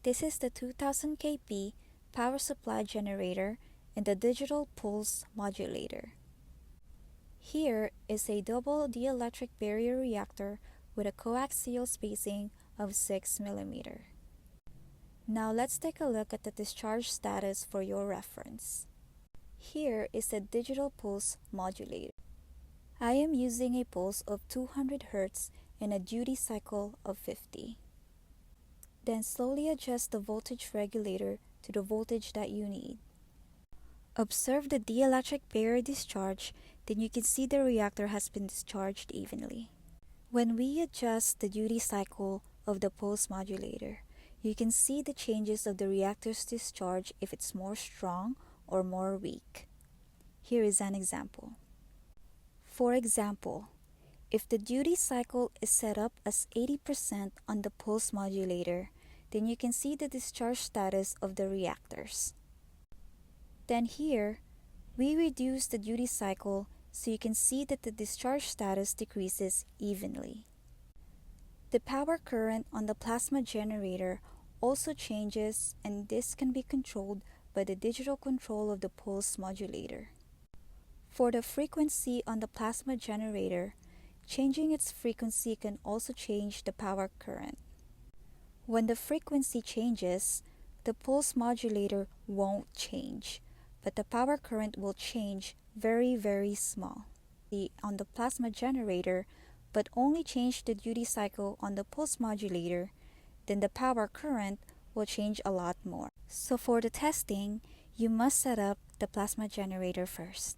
This is the 2000 kP power supply generator and the digital pulse modulator. Here is a double dielectric barrier reactor with a coaxial spacing of 6 mm. Now let's take a look at the discharge status for your reference. Here is the digital pulse modulator. I am using a pulse of 200 Hz and a duty cycle of 50. Then slowly adjust the voltage regulator to the voltage that you need. Observe the dielectric barrier discharge, then you can see the reactor has been discharged evenly. When we adjust the duty cycle of the pulse modulator, you can see the changes of the reactor's discharge if it's more strong or more weak. Here is an example. For example, if the duty cycle is set up as 80% on the pulse modulator, then you can see the discharge status of the reactors. Then here, we reduce the duty cycle so you can see that the discharge status decreases evenly. The power current on the plasma generator also changes, and this can be controlled by the digital control of the pulse modulator. For the frequency on the plasma generator, changing its frequency can also change the power current. When the frequency changes, the pulse modulator won't change, but the power current will change very small. On the plasma generator, but only change the duty cycle on the pulse modulator, then the power current will change a lot more. So for the testing, you must set up the plasma generator first.